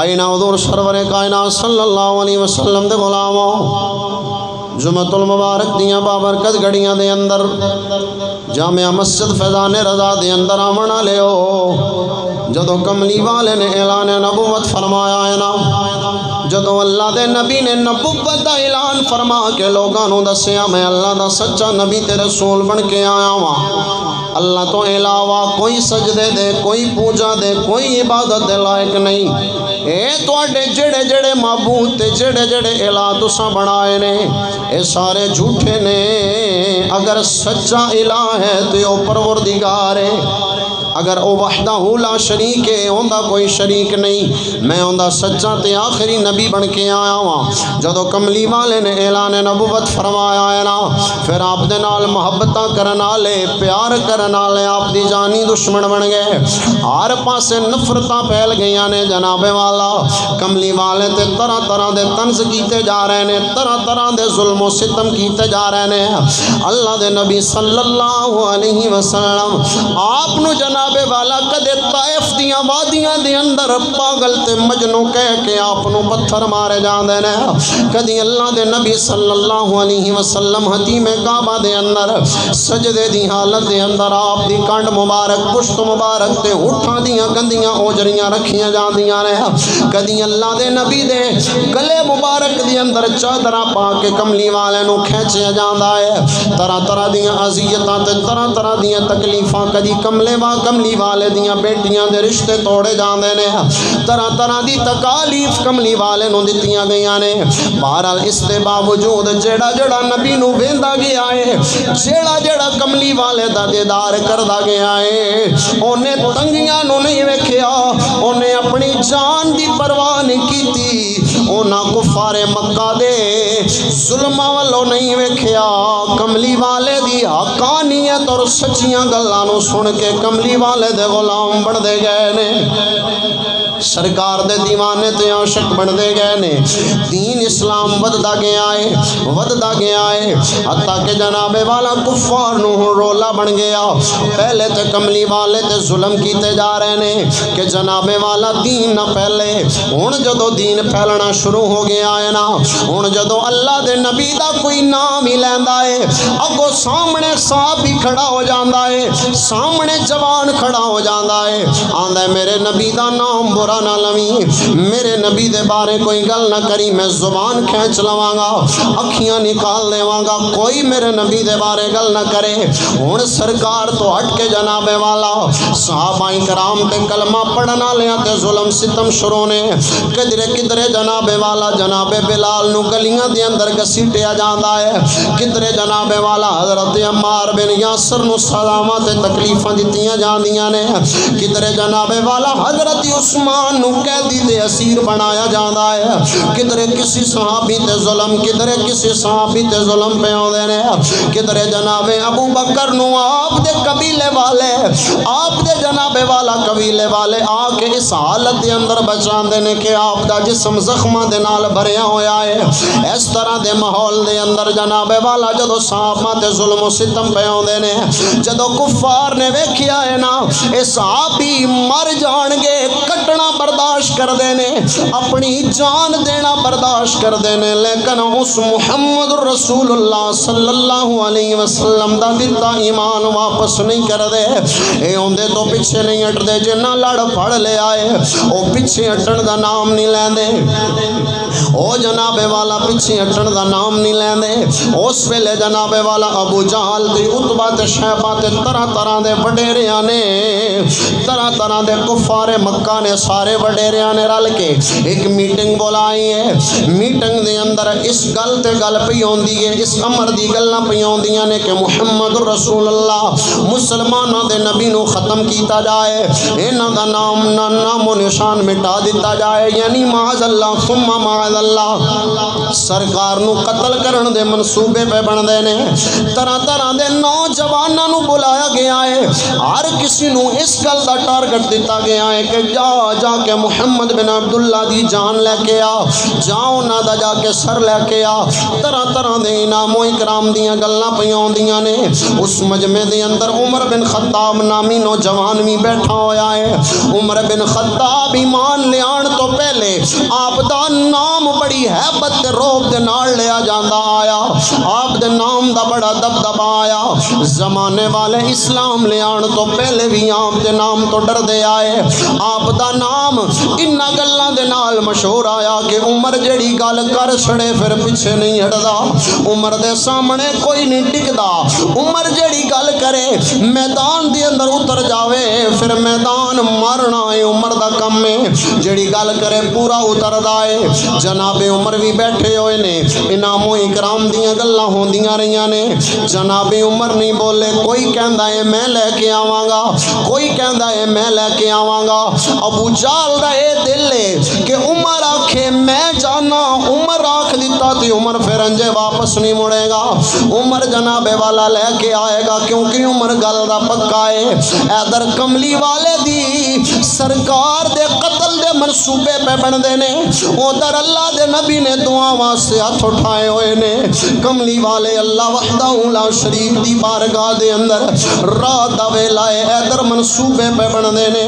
آئینہ حضور سرور کائنات صلی اللہ علیہ وسلم دے غلاموں جمعۃ المبارک دیاں بابرکت گھڑیاں دے اندر جامعہ مسجد فیضان رضا دے اندر آمنا لے ہو جدو کملی والے نے اعلان نبوت فرمایا ہے نا جدو اللہ دے نبی نے نبوت دا اعلان فرما کے لوگانوں دسیا میں اللہ دا سچا نبی تے رسول بن کے آیا ہوں اللہ تو علاوہ کوئی سجدے دے کوئی پوجا دے کوئی عبادت دے لائق نہیں اے تو اڈے جڑے جڑے معبود تے جڑے جڑے الہ تساں بنائے نے اے سارے جھوٹے نے اگر سچا الہ ہے تو یہ پروردگار ہے اگر او وحدہ لا شریک ہے ہوندا کوئی شریک نہیں میں ہوندا سچا تے آخری نبی بن کے آیا ہاں جدو کملی والے نے اعلان نبوت فرمایا ہے نا پھر آپ دے نال محبتاں کرن والے پیار کرن والے آپ دی جانی دشمن بن گئے ہر پاسے نفرتاں پھیل گئیاں نے جناب والا کملی والے تے طرح طرح دے طنز کیتے جا رہے نے طرح طرح دے ظلم و ستم کیتے جا رہے نے اللہ دے نبی صلی اللہ علیہ وسلم آپ نو جناب والا کدے طائف دیاں وادیاں دے اندر پاگل تے مجنوں کہہ کے آپ نو پتھر مارے جاندے نے کدی اللہ دے نبی صلی اللہ علیہ وسلم حتیم کعبہ دے اندر سجدے دی حالت دے اندر آپ دی کنڈ مبارک پشت مبارک تے اٹھاں دیاں گندیاں اوجریاں رکھیاں جاندیاں نے کدی اللہ دے نبی دے گلے مبارک دے اندر چادراں پا کے کملی والے نو کھینچیا جاندا ہے طرح طرح دیاں اذیتاں تے طرح طرح دیاں تکلیفاں کدی کملی والے دیاں بیٹیاں دے رشتے توڑے جاندے نے طرح طرح دی تکالیف کملی والے نو دتیاں گئیاں نے بہرحال اس دے باوجود جڑا جڑا نبی نو ویندا گیا ہے جڑا جڑا کملی والے دا دیدار کردا گیا ہے اونے تنگیاں نو نہیں ویکھیا اونے اپنی جان دی پرواہ نہیں کیتی اونا کفار مکہ دے ظلماں والو نہیں ویکھیا کملی والے دی حقانیت اور سچیاں گلاں نو سن کے کملی والے دے غلام بن دے گئے نے سرکار دے دیوانے تے عاشق بن دے گئے نے دین اسلام وددا گیا ہے حتیٰ کہ جناب والا کفار نو رولا بن گیا پہلے تے کملی والے تے ظلم کیتے جا رہے نے کہ جناب والا دین نہ پھیلے ہن جدو دین پھیلنا شروع ہو گیا ہے نا ہن جدو اللہ دے نبی دا کوئی نام ہی لیندا ہے اگو سامنے صاحب ہی کھڑا ہو جاندا ہے سامنے جوان کھڑا ہو جاندا ہے آندا ہے میرے نبی دا نام برا نہ لویں میرے نبی دے بارے کوئی گل نہ کری میں زبان کھینچ لواں گا اکھیاں نکال دیواں گا کوئی میرے نبی دے بارے گل نہ کرے ہن سرکار تو ہٹ کے جناب والا صحابہ کرام تے کلمہ پڑھن والیاں تے ظلم ستم شروع نے کدرے جناب والا جناب بلال نو گلیاں دے اندر گھسیٹیا جاندا ہے کدرے جناب والا حضرت عمار بن یاسر نو سلامات تے تکلیفاں دتیاں جاندیاں نے کدرے جناب والا حضرت عثمان نو قیدی تے اسیر بنایا جاندا ہے کدرے کسی صحابی تے ظلم کدرے کسی صحابی تے ظلم پہ ہوندے نے کدرے جناب ابو بکر نو آپ دے قبیلے والے آپ دے جناب والا قبیلے والے آ کے اس حالت دے اندر بچاندے نے کہ آپ دا جسم زخماں دے نال بھریا ہویا ہے اس طرح دے ماحول دے اندر جناب والا جدو صحابہ تے ظلم و ستم پہ ہوندے نے جدو کفار نے ویکھیا ہے نا اے صحابی مر جان گے کٹنا برداشت کر دینے اپنی جان دینا برداشت کر دینے لیکن اس محمد رسول اللہ صلی اللہ علیہ وسلم دا دیتا ایمان واپس نہیں کر دے اے ہوندے تو پیچھے نہیں ہٹ دے جنہ لڑ پھڑ لے آئے او پیچھے ہٹن دا نام نہیں لیندے او جناب والا پیچھے ہٹن دا نام نہیں لیندے اس ویلے جناب والا ابو جہل تے عتبہ تے شیبہ تے طرح طرح دے وڈیریاں نے طرح طرح دے کفار مکہ نے سارے وڈیریاں نے رل کے ایک میٹنگ بلائی ہے میٹنگ دے اندر اس گل تے گل پئی ہوندی ہے اس امر دی گلاں پئی ہوندیاں نے کہ محمد رسول اللہ مسلماناں دے نبی نو ختم کیتا جائے انہاں دا نام و نشان مٹا دیتا جائے یعنی معاذ اللہ ثم معاذ اللہ سرکار نو قتل کرن دے منصوبے پہ بن دے نے طرح طرح دے نوجواناں نو بلایا گیا ہے ہر کسی نو اس گل دا ٹارگٹ دیتا گیا ہے کہ جا کے محمد بن عبداللہ دی جان لے کے آ، جا انہاں دا جا کے سر لے کے آ۔ طرح طرح دے انعام و اکرام دیاں گلاں پیاں ہوندیاں نے۔ اس مجمع دے اندر عمر بن خطاب نامی نوجوان بھی بیٹھا ہویا ہے۔ عمر بن خطاب ایمان لے آن تو پہلے آپ دا نام بڑی ہیبت تے روب دے نال لیا جاندا آیا، آپ دے نام دا بڑا دبدبا آیا۔ زمانے والے اسلام لے آن تو پہلے بھی آپ دے نام تو ڈر دے آئے۔ آپ دا نام انہاں گلاں دے نال مشہور آیا کہ عمر جڑی گل کر چھڑے پھر پیچھے نہیں ہٹدا، عمر دے سامنے کوئی نہیں ٹکدا۔ عمر جڑی گل کرے میدان دے اندر اتر جاوے پھر میدان مارنا ہے عمر دا کم ہے، جڑی گل کرے پورا اتردا ہے۔ جناب عمر بھی بیٹھے ہوئے نے، انعام و اکرام دیاں گلاں ہوندیاں رہیاں نے۔ جناب عمر نہیں بولے، کوئی کہندا ہے میں لے کے آواں گا، کوئی کہندا ہے میں لے کے آواں گا۔ ابو جہل دا اے دل ہے کہ عمر آکھے میں جانا، عمر آکھ دیتا تے عمر پھر انجے واپس نہیں مڑے گا، عمر جناب والا لے کے آئے گا، کیونکہ عمر گل دا پکا ہے۔ ادھر کملی والے دی سرکار دے قتل دے منصوبے پہ بندے نے، ادھر اللہ دے نبی نے دعا واسطے ہاتھ اٹھائے ہوئے نے۔ کملی والے اللہ وحدہ لا شریف دی بارگاہ دے اندر رات دا ویلا ہے، ادھر منصوبے پہ بندے نے،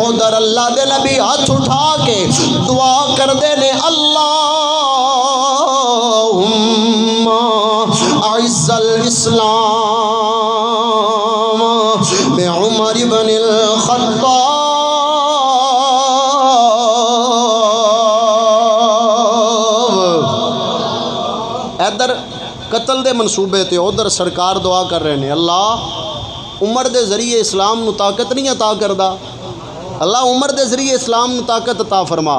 ادھر اللہ دے نبی ہاتھ اٹھا کے دعا کر دے نے، اللہم اعز الاسلام بعمر بن الخطاب۔ ادھر قتل دے منصوبے تے ادھر سرکار دعا کر رہے ہیں، اللہ عمر دے ذریعے اسلام نو طاقت نہیں عطا کردا، اللہ عمر دے ذریعے اسلام نو طاقت عطا فرما۔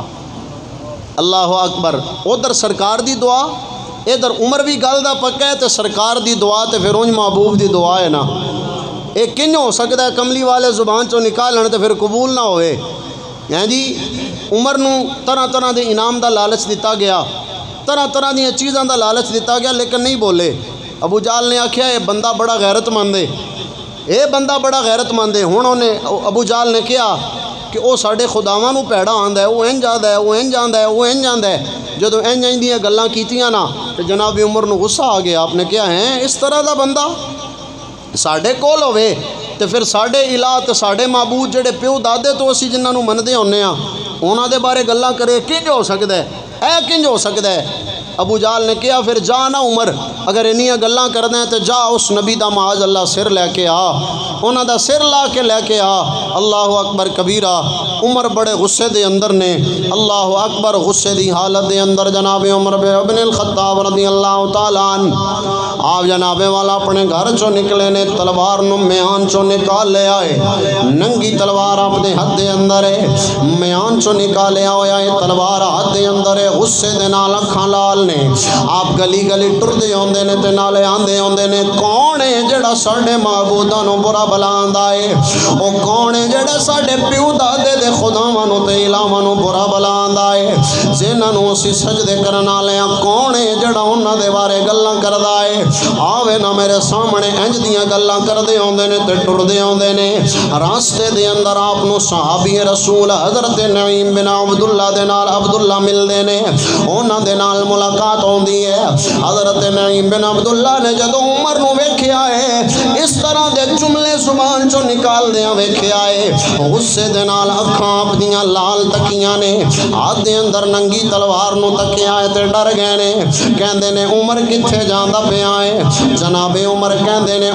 اللہ اکبر۔ ادھر سرکار دی دعا، ادھر عمر بھی گل دا پکا ہے تے سرکار دی دعا تے پھر انج محبوب دی دعا ہے نا، یہ کنج ہو سکتا ہے کملی والے زبان چوں نکالن تے پھر قبول نہ ہوئے؟ ہاں جی، عمر نو طرح طرح دے انعام دا لالچ دیتا گیا، طرح طرح دیا چیزاں دا لالچ دیتا گیا، لیکن نہیں بولے۔ ابو جہل نے آکھیا یہ بندہ بڑا غیرت مند ہے، یہ بندہ بڑا غیرت مند ہے۔ ہن انہیں ابو جہل نے کہا کہ وہ ساڈے خداواں نو پیڑا آندا ہے، وہ انج آندا ہے، وہ انج آندا ہے، وہ انج آندا ہے۔ جدوں انج انج دیاں گلاں کیتیاں نا تے جناب عمر نو غصہ آ گیا، آپ نے کہا ہے اس طرح دا بندہ ساڈے کول ہوے تے پھر ساڈے الہ تے ساڈے معبود جڑے پیو دادے تو اسی جنہاں نو مندے ہونے ہاں انہاں دے بارے گلاں کرے، کنج ہو سکدا ہے؟ اے کنج ہو سکدا ہے؟ ابو جہل نے کہا پھر جا نا عمر، اگر انیاں گلاں کردیں تو جا اس نبی دا معاذ اللہ سر لے کے آ، انہاں دا سر لا کے لے کے آ۔ اللہ اکبر کبیرہ۔ عمر بڑے غصے دے اندر نے، اللہ اکبر، غصے دی حالت دے اندر جناب عمر بن الخطاب رضی اللہ تعالیٰ عنہ آپ جناب والا اپنے گھر چوں نکلے نے، تلوار نو میان چوں نکال لے آئے، ننگی تلوار آپ دے ہاتھ دے اندر ہے، میان چوں نکالیا ہویا ہے، تلوار ہاتھ دے اندر ہے، غصے دے نال اکھاں لال نے۔ آپ گلی گلی ٹردے ہوندے نے تے نالے آندے ہوندے نے، کون ہے جڑا ساڈے معبوداں نو برا بلا آندا ہے؟ او کون ہے جڑا ساڈے پیو دادے دے خداواں نو تے الہاواں نو برا بلا آندا ہے؟ جنہاں نو اسی سجدے کرن والے ہاں، کون ہے جڑا انہاں دے بارے گلاں کردا ہے؟ آوے نا میرے سامنے انج دیاں گلاں کردے ہوندے نے تے ٹردے ہوندے نے۔ راستے دے اندر آپ نو صحابی رسول حضرت نعیم بن عبداللہ دے نال عبداللہ ملدے نے، انہاں دے نال ملاقات ہوندی ہے۔ حضرت نعیم بن عبداللہ نے جدوں عمر نو ویکھیا ہے اس طرح دے جملے زبان چوں نکال دیاں ویکھیا ہے، غصے دے نال اکھاں اپنیاں لال تکیاں نے، ہاتھ دے اندر ننگی تلوار نو تکیا ہے تے ڈر گئے نے۔ کہندے نے عمر کتھے جاندا پیا ہے؟ جناب عمر کہندے نے،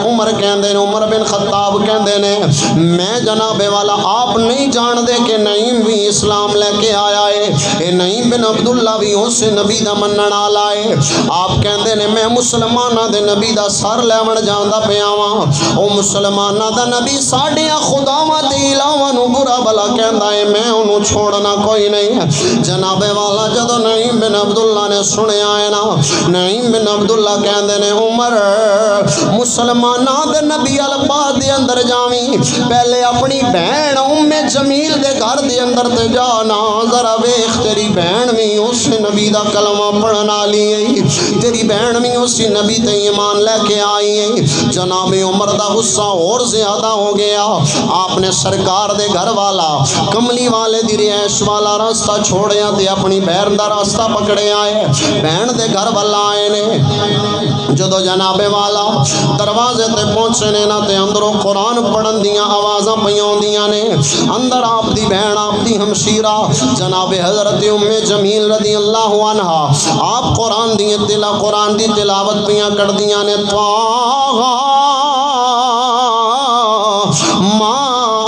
عمر بن خطاب کہندے نے میں جناب والا آپ نہیں جان دے کہ نعیم بھی اسلام لے کے آیا ہے، اے نعیم بن عبداللہ بھی اس نبی دا منن والا ہے۔ آپ کہندے نے میں مسلماناں دے نبی دا سر لیون جاندا پیا واں، او مسلماناں دا نبی ساڈیاں خداواں تے الہاواں نو برا بلا کہندا ہے، میں اونوں چھوڑنا کوئی نہیں۔ جناب والا جدوں نعیم بن عبداللہ نے سنیا ہے نا، نعیم بن عبداللہ کہندے نے عمر مسلماناں دے نبی الباد دے اندر جاویں، پہلے اپنی بہن ام جمیل دے گھر دے اندر تے جانا، ذرا ویکھ تیری بہن بھی اس نبی دا کلمہ پڑھ پڑھن والی ہے، تیری بہن بھی اسی نبی تے ایمان لے کے آئی ہے۔ جناب عمر دا غصہ اور زیادہ ہو گیا، آپ نے سرکار دے گھر والا کملی والے دی رہائش والا راستہ چھوڑیا تے اپنی بہن دا راستہ پکڑے آئے، بہن دے گھر والا آئے نے۔ جدو جناب والا دروازے تے پہنچے نے نا تے اندروں قرآن پڑھن دیاں آوازاں پیاں دیاں نے، اندر آپ دی بہن آپ دی ہمشیرہ جناب حضرت ام جمیل رضی اللہ عنہا آپ قرآن دی تلاوت پیاں کر دیاں نے۔ طٰہٰ ما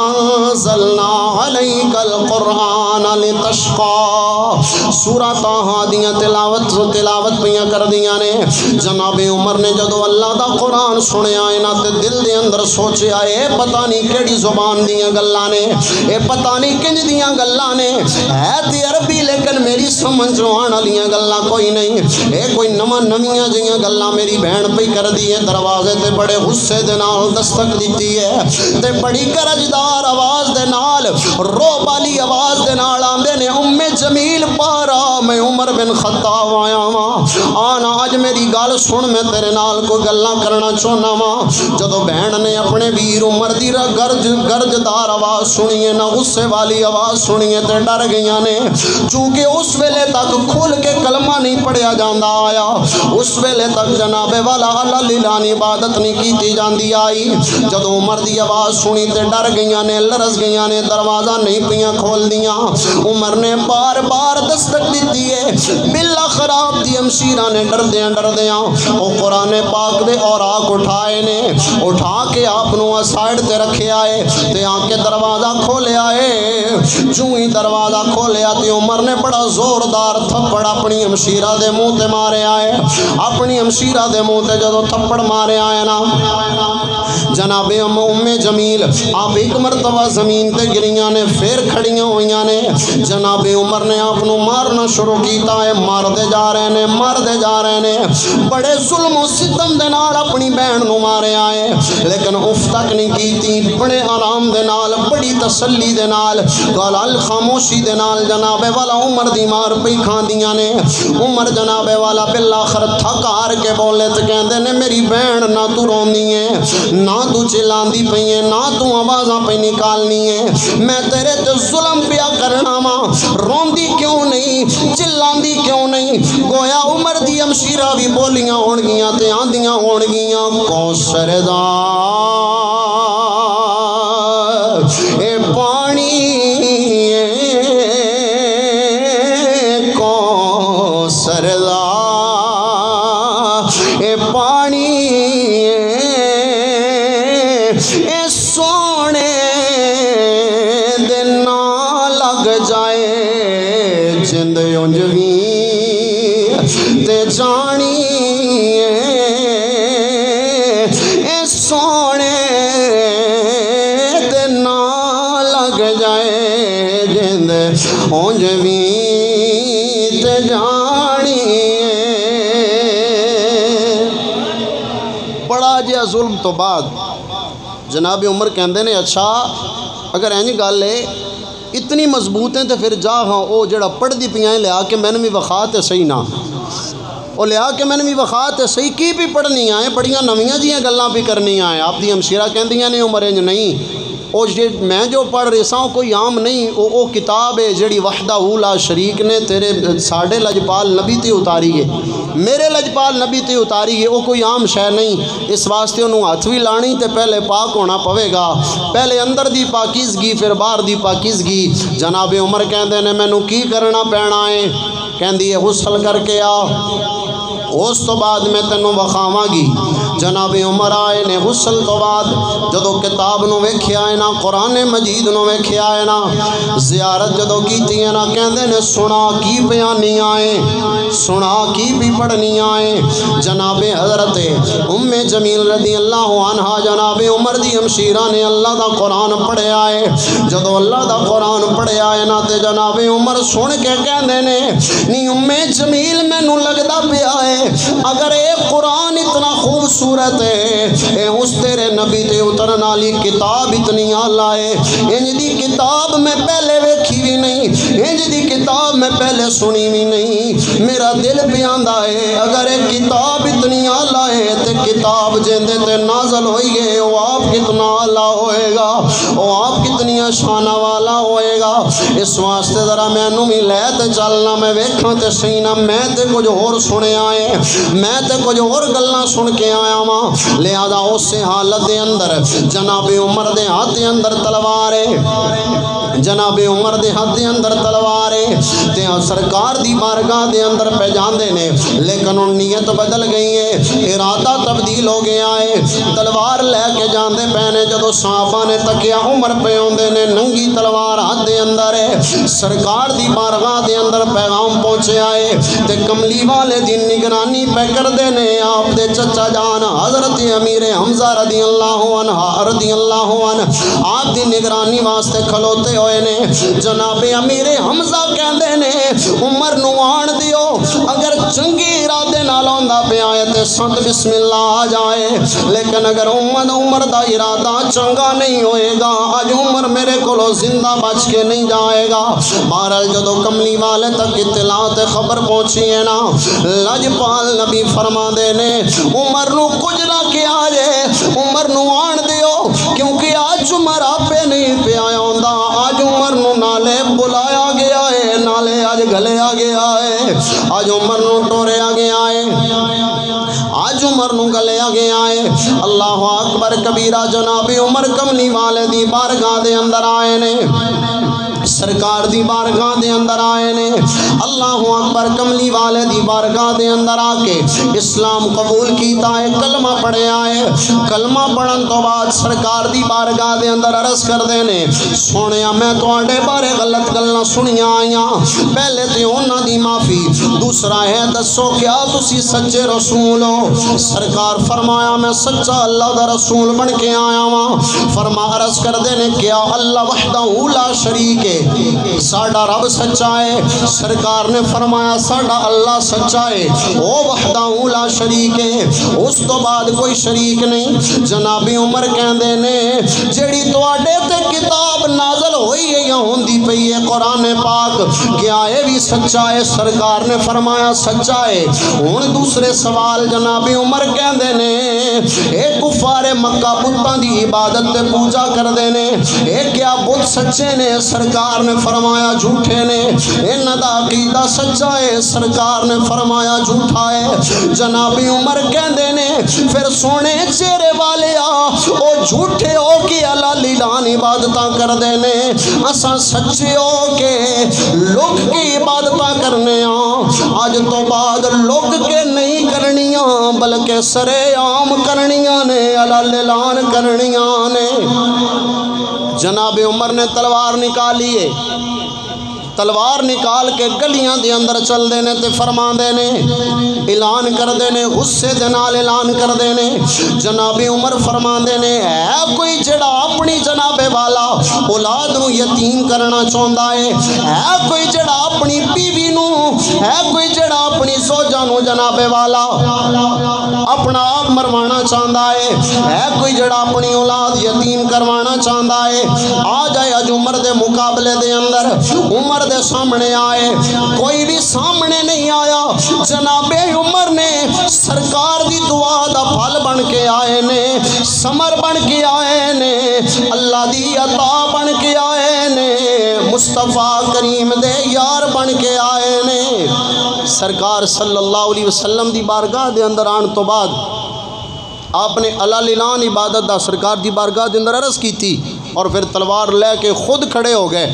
انزلنا علیک القرآن لتشقیٰ، سورہ طٰہٰ دیاں تلاوت پیاں کر دیاں نے۔ جناب عمر نے جدو اللہ دا قرآن سنیا ہے نا تے دل دے اندر سوچیا اے پتہ نہیں کیڑی زبان دیاں گلاں نے، اے پتہ نہیں کنج دیاں گلاں نے، ہے تے عربی لیکن میری سمجھ آن والیاں گلاں کوئی نہیں، اے کوئی نویاں جیاں گلاں میری بہن پئی کر دی ہے۔ دروازے تے بڑے غصے دے نال دستک دیتی ہے تے بڑی گرجدار آواز دے نال روب والی آواز دے نال آندے نے ام جمیل پارا میں عمر بن خطاب آیا ہاں، آنا اج میری گل سن، میں تیرے نال کوئی گلاں کرنا چاہنا وا۔ جدو بہن نے اپنے ویر عمر دی گرجدار آواز سنی ہے نا غصے والی آواز سنی ہے تے ڈر گئیاں نے، چونکہ اس ویلے تک کھل کے کلمہ نہیں پڑھیا جاندا آیا، اس ویلے تک جناب والا اللہ لیلانی عبادت نہیں کیتی جاندی آئی۔ جدو عمر دی آواز سنی تے ڈر گئیاں نے، لرز گئیاں نے، دروازہ نہیں پیاں کھول دیاں۔ عمر نے بار بار دستک دیتی ہے، بالآخر آپ دی ہمشیرہ نے ڈردیاں وہ قرآن پاک دے اوراق اٹھائے نے، اٹھا کے آپ نو سائڈ تے رکھے آئے تے آ کے دروازہ کھولے آئے۔ جو ہی دروازہ کھولیا تے عمر نے بڑا زوردار تھپڑ اپنی ہمشیرہ دے منہ تے مارے آئے، اپنی ہمشیرہ دے منہ تے جدو تھپڑ مارے آئے نا، جناب ام جمیل آپ ایک مرتبہ زمین تے گریاں نے، پھر کھڑیاں ہوئیاں نے۔ جناب عمر نے آپ نو مارنا شروع کیتا ہے، مار دے جا رہے نے، بڑے ظلم و ستم دے نال اپنی بہن نو مارے آئے، لیکن اف تک نہیں کیتی، بڑے آرام دے نال، بڑی تسلی دے نال، گلال خاموشی دے نال جناب والا عمر دی مار پئی کھاندیاں نے۔ عمر جناب والا بالآخر تھک ہار کے بولے تے کہندے نے میری بہن نہ تو روندی ہے، نہ تو چلاندی پئی ہے، نہ تو آوازاں پہ نکالنی ہے، میں تیرے تے ظلم پیا کرنا وا، روندی کیوں نہیں، چلاندی کیوں نہیں؟ گویا عمر دی ہمشیرہ بھی بولیاں ہون گیاں تے آندیاں ہون گیاں، کوثر دا اے پانی کوثر دا اے پانی اے سونے دے نا لگ جائے جند انجوی تے جانی اے سونے دے نا لگ جائے جند انجوی تے جانی۔ بڑا جہا ظلم تو بعد جناب عمر کہندے نے اچھا اگر اینج گل ہے اتنی مضبوط ہیں تو پھر جا ہاں او جڑا پڑھ دی پیاں لیا کے میں نے بھی وخا تے صحیح نہ، وہ لیا کے میں نے بھی وخا تے صحیح کی بھی پڑھنی آئے، بڑیاں نویاں جیاں گلاں بھی کرنی آئے۔ آپ دی ہمشیرہ کہندیاں نے عمر انج نہیں، او میں جو پڑھ رہا ساں کوئی عام نہیں، او کتاب ہے جڑی وحدہ اولا شریک نے تیرے ساڑھے لجپال نبی تے اتاری ہے، میرے لجپال نبی تے اتاری ہے، او کوئی عام شے نہیں، اس واسطے انہوں ہاتھ بھی لانی تے پہلے پاک ہونا پوے گا، پہلے اندر دی پاکیزگی پھر باہر دی پاکیزگی۔ جناب عمر کہندے نے مینوں کی کرنا پینا ہے؟ کہندی ہے غسل کر کے آ، اس تو بعد میں تینوں وکھاواں گی۔ جناب عمر آئے نے غسل تو بعد جدو کتاب نو ویکھیا ہے نا، قرآن مجید نو ویکھیا ہے نا، زیارت جدو کیتی ہے نا، کہندے نے سنا کی بیانی آئے، سنا کی بھی پڑھنی آئے۔ جناب حضرت ام جمیل رضی اللہ عنہا جناب عمر دی ہمشیرہ نے اللہ دا قرآن پڑھے آئے، جدو اللہ دا قرآن پڑھے آئے نا تے جناب عمر سن کے کہندے نے نی ام جمیل مینوں لگدا پیا ہے اگر اے قرآن اتنا خوبصورت ہے، اے اس تیرے نبی تے اترن والی کتاب اتنی اعلیٰ ہے، انج دی کتاب میں پہلے ویکھی بھی نہیں، انج دی کتاب میں پہلے سنی بھی نہیں، میرا دل پیاندا ہے اگر اے کتاب اتنی اعلیٰ ہے تے کتاب جیندے تے نازل ہوئی ہے وہ آپ کتنا اعلیٰ ہوئے گا، وہ آپ کتنی شانہ والا ہوئے گا۔ اس واسطے ذرا مینوں بھی لے تے چلنا، میں ویکھاں تے صحیح نہ میں تے کچھ ہور سنے آئے، میں تے کچھ اور گلاں سن کے آیا ہاں۔ لہذا اس حالت دے اندر جناب عمر دے ہاتھ دے اندر تلوار ہے، جناب عمر دے ہاتھ دے اندر تلوار ہے تے سرکار دی بارگاہ دے اندر پہ جاندے نے، لیکن ان نیت بدل گئی ہے، ارادہ تبدیل ہو گیا ہے، تلوار لے کے جاندے پہنے جدو صحابہ نے تکیا عمر پہ ہوندے نے ننگی تلوار ہاتھ دے اندر ہے، سرکار دی بارگاہ دے اندر پیغام پہنچے آئے تے کملی والے دی نگرانی پہ کر دینے آپ دے چچا جان حضرت امیر حمزہ رضی اللہ عنہ رضی اللہ عنہ آپ دی نگرانی واسطے کھلوتے ہوئے نے۔ جناب امیر حمزہ کہندے نے عمر نو آن دیو، اگر چنگی ارادے نال ہوندا پیا ہے تے سنت بسم اللہ آ جائے، لیکن اگر عمر دا ارادہ چنگا نہیں ہوئے گا اج عمر میرے کولو زندہ بچ کے نہیں جائے گا۔ بہرحال جدو کملی والے تک اطلاع تے خبر پہنچی ہے نا، لجپال نبی فرما دے نے عمر نو کچھ نہ کیا جے، عمر نو آن دیو، کیونکہ آج عمر آپے نہیں پیا ہوندا، آج عمر نو نالے بلایا گیا ہے، نالے آج گلیا گیا ہے، آج عمر نو ٹوریا گیا ہے، آج عمر نو گلیا گیا ہے۔ اللہ اکبر کبیرہ جناب عمر کملی والے دی بارگاہ دے اندر آئے نے، سرکار دی بارگاہ دے اندر آئے نے، اللہ اکبر کملی والے دی بارگاہ دے اندر آ کے اسلام قبول کیتا ہے، کلمہ پڑھے آئے، کلمہ پڑھن تو بعد سرکار دی بارگاہ دے اندر عرض کر دینے سونیا میں تواڈے بارے غلط گلاں سنیاں آئیاں، پہلے تے انہاں دی معافی، دوسرا ہے دسو کیا تسی سچے رسول ہو؟ سرکار فرمایا میں سچا اللہ دا رسول بن کے آیا ہاں۔ فرما عرض کر دینے کیا اللہ وحدہ لا شریک ہے، ساڈا رب سچا ہے؟ سرکار نے فرمایا ساڈا اللہ سچا ہے، او وحدہ لا شریک ہے، اس تو بعد کوئی شریک نہیں۔ جناب عمر کہندے نے جیڑی تواڈے تے کتاب نازل ہوئی ہے یا ہوندی پئی ہے قرآن پاک، کیا یہ بھی سچا ہے؟ سرکار نے فرمایا سچا ہے۔ ہن دوسرے سوال جناب عمر کہندے نے اے کفار مکہ بتاں دی عبادت تے پوجا کردے نے، اے کیا بت سچے نے؟ سرکار نے فرمایا جھوٹے نے۔ انہاں دا عقیدہ سچا ہے؟ سرکار نے فرمایا جھوٹا ہے۔ جناب عمر کہندے نے پھر سونے چہرے والے او جھوٹے ہو کے اللہ لیلان عبادتاں کردے نے، اساں سچے ہو کے لوگ کی عبادتاں کرنے ہاں، اج تو بعد لوگ کے نہیں کرنیاں بلکہ سرے عام کرنیاں نے، اللہ لیلان کرنیاں نے۔ جناب عمر نے تلوار نکالی ہے، تلوار نکال کے گلیاں دے اندر چل دینے تے فرما دینے، اعلان کر دینے، غصے دے نال اعلان کر دینے۔ جناب عمر فرما دینے ہے کوئی جڑا اپنی جناب والا اولاد نو یتیم کرنا چاہندا ہے کوئی جڑا اپنی بیوی نو، ہے کوئی جڑا اپنی زوجہ نو جناب والا اپنا آپ مروانا چاہندا ہے کوئی جڑا اپنی اولاد یتیم کروانا چاہندا ہے، آ جائے اج عمر دے مقابلے دے اندر، عمر دے سامنے آئے، کوئی بھی سامنے نہیں آیا۔ جناب عمر نے سرکار دی دعا دا پھل بن کے آئے نے، ثمر بن کے آئے نے، اللہ دی عطا بن کے آئے نے، مصطفیٰ کریم دے یار بن کے آئے نے۔ سرکار صلی اللہ علیہ وسلم دی بارگاہ دے اندر آن تو بعد آپ نے اللہ لیلان عبادت دا سرکار دی بارگاہ دے اندر عرض کی تھی، اور پھر تلوار لے کے خود کھڑے ہو گئے۔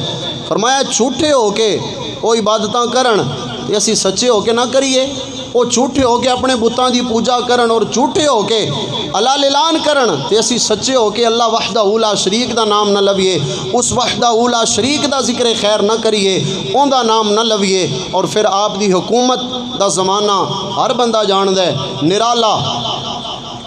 فرمایا جھوٹے ہو کے وہ عبادتاں کرن تے اسی سچے ہو کے نہ کریے، وہ جھوٹے ہو کے اپنے بتاں دی پوجا کرن اور جھوٹے ہو کے اللہ لیلان کرن تے اسی سچے ہو کے اللہ وحدہ لا شریک دا نام نہ لویے، اس وحدہ لا شریک دا ذکر خیر نہ کریے، اون دا نام نہ لویے۔ اور پھر آپ دی حکومت دا زمانہ ہر بندہ جاندے، نرالا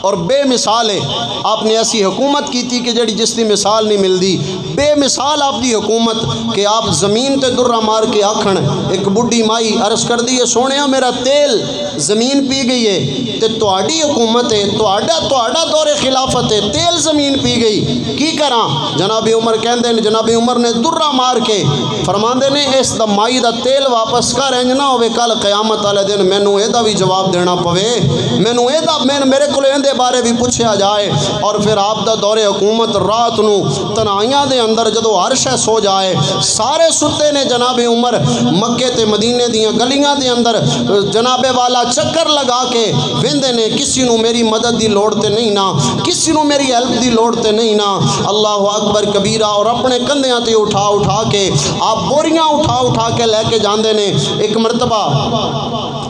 اور بے مثال ہے. آپ نے ایسی حکومت کی تھی کہ جڑی جس دی مثال نہیں ملتی. بے مثال آپ دی حکومت کہ آپ زمین تے درہ مار کے آکھن. ایک بڈھی مائی عرض کر دی ہے سونیا میرا تیل زمین پی گئی ہے تے تہاڈی حکومت ہے تہاڈا دور خلافت ہے تیل زمین پی گئی کی کراں. جناب عمر کہندے نے جناب عمر نے درہ مار کے فرماندے نے اس دا مائی دا تیل واپس کر انج نہ ہوے کل قیامت والے دن مینوں اے دا بھی جواب دینا پوے مینوں اے دا میرے کول ایندے بارے بھی پوچھیا جائے. اور پھر آپ دا دور حکومت رات نو تنہائیاں دے اندر جدو عرش سو جائے سارے ستے نے جناب عمر مکے تے مدینے دیاں گلیاں دے اندر جناب والا چکر لگا کے ویندے نے کسی نو میری مدد دی لوڑ تے نہیں نا کسی نو میری ہیلپ دی لوڑ تے نہیں نا. اللہ اکبر کبیرہ. اور اپنے کندھیاں تے اٹھا کے آپ بوریاں اٹھا کے لے کے جاندے نے. ایک مرتبہ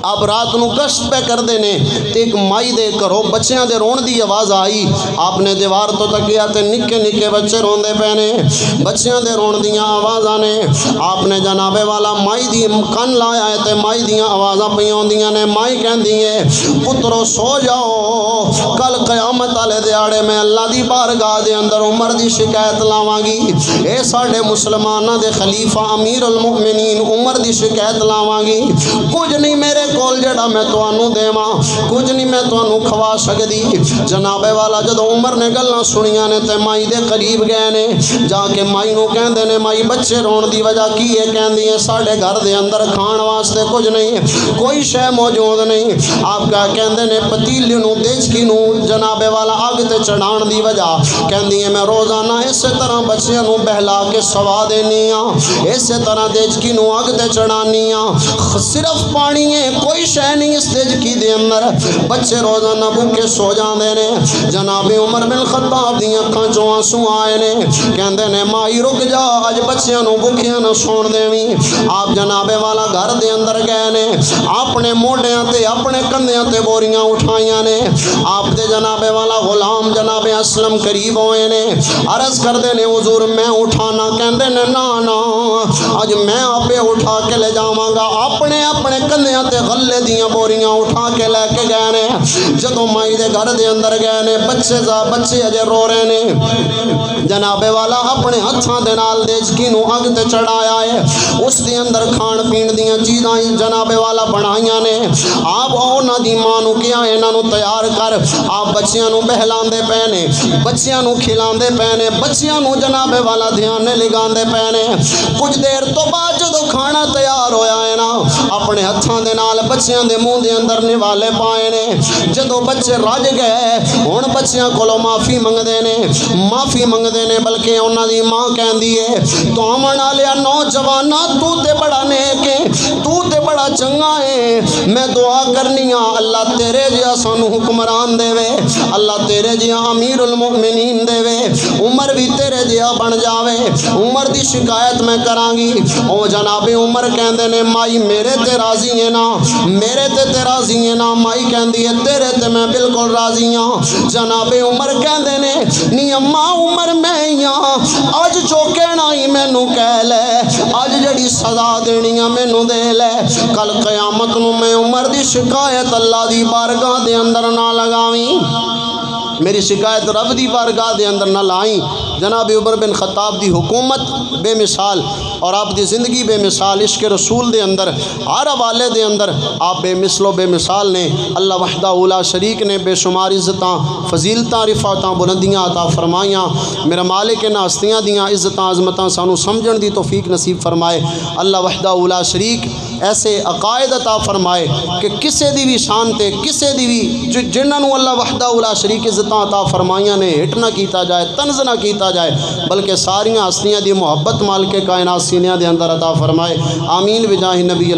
آپ رات نو گشت پہ کر دے نے تے ایک مائی دے گھروں بچیاں دے رون دی آواز آئی. آپ نے دیوار تو تکیا تے نکے نکے بچے روندے پے نے بچیاں دے رون دیاں آوازاں نے. آپ نے جناب والا مائی دی کن لایا ہے تے مائی دیاں آوازاں پیاں ہوندیاں نے. مائی کہندی ہے پترو سو جاؤ کل قیامت والے دیہاڑے میں اللہ دی بارگاہ دے اندر عمر دی شکایت لاواں گی. اے ساڈے مسلماناں دے خلیفہ امیر المؤمنین عمر دی شکایت لاواں گی. کچھ نہیں میرے کول جڑا میں تانوں دیواں کچھ نہیں میں تانوں کھوا سکدی. جناب والا جدوں عمر نے گلاں سنیاں نے تے مائی دے قریب گئے نے جا کے مائی نو کہندے نے مائی بچے رون دی وجہ کی ہے. کہندی ہے ساڈے گھر دے اندر کھان واسطے کچھ نہیں کوئی شے موجود نہیں. آپ کا کہندے نے پتیلی نو دیچکی نو جناب والا اگ تے چڑھان دی وجہ کہندی ہے میں روزانہ اسی طرح بچیاں نو بہلا کے سوا دینی ہاں اسی طرح دیچکی نو اگ تے چڑھانی ہاں صرف پانی ہے کوئی شے نہیں اس دیچکی دے اندر. بچے روزانہ بھوکے سو جاندے نے. جناب عمر بن خطاب دی اکھاں چوں آنسو آئے نے. کہندے نے مائی رک جا اج بچیاں نو بھوکیاں نہ سون دیویں. آپ جناب والا گھر دے اندر گئے نے اپنے موڈیاں تے اپنے کندھیاں تے بوریاں اٹھائیاں نے. آپ دے جناب والا غلام جناب اسلم قریب ہوئے نے عرض کردے نے حضور میں اٹھانا. کہندے نے نا اج میں آپے اٹھا کے لے جاواں گا. اپنے کندھیاں تے غلے دیاں بوریاں اٹھا کے لے کے گئے نے. جدوں مائی دے گھر دے اندر گئے نے بچے اجے رو رہے نے. جناب والا اپنے ہتھاں دے نال دیچکی نو اگ تے چڑھایا ہے اس دے اندر کھان پین دیاں چیزاں جناب والا بنائیاں نے. آپ انہاں دی ماں نو کیا انہاں نو تیار کر. آپ بچیاں نو بہلاندے پے نے بچیاں نو کھلاندے پے نے بچیاں نو جناب والا دھیان لگاندے پے نے. کچھ دیر تو بعد جدوں کھانا تیار ہویا ہے نا اپنے ہتھاں دے نال بچیاں دے منہ دے اندر نوالے پائے نے. جدوں بچے رج گئے ہن بچیاں کولوں معافی منگدے نے بلکہ انہاں دی ماں کہندی ہے تو آمن والیا نوجوانا تو تے بڑا نیک ہے تو تے بڑا چنگا ہے. میں دعا کرنی ہاں اللہ تیرے جہا سانو حکمران دے وے اللہ تیرے جہا امیر المؤمنین دے وے عمر بھی تیرے جہا بن جاوے. عمر دی شکایت میں کراں گی. او جناب عمر کہندے نے مائی میرے تے راضی ہے نا میرے تے راضی ہے نا. مائی کہندی ہے تیرے تے میں بالکل راضی ہاں. جناب عمر کہندے نے نی اماں عمر میں ہاں اج جو کہنا ہی مینوں کہہ لے اج جڑی سزا دینی ہے مینوں دے لے. کل قیامت نو میں عمر دی شکایت اللہ دی بارگاہ دے اندر نہ لگاویں میری شکایت رب دی بارگاہ دے اندر نہ لائیں. جناب عمر بن خطاب دی حکومت بے مثال اور آپ دی زندگی بے مثال. عشق رسول دے اندر ہر حوالے دے اندر آپ بے مثل و بے مثال نے. اللہ وحدہ لا شریک نے بے شمار عزتاں فضیلتاں رفعتاں بلندیاں عطا فرمائیاں. میرا مالک نے ہستیاں دیاں عزتاں عظمتاں سانو سمجھن دی توفیق نصیب فرمائے. اللہ وحدہ لا شریک ایسے عقائد عطا فرمائے کہ کسے دی بھی شان تے کسے دی بھی جنہاں نو اللہ وحدہ لا شریک عزتاں عطا فرمائیاں نے ہٹ نہ کیتا جائے طنز نہ کیتا جائے بلکہ ساریاں ہستیاں دی محبت مال کے کائنات سینیاں دے اندر عطا فرمائے. آمین بجاہ نبی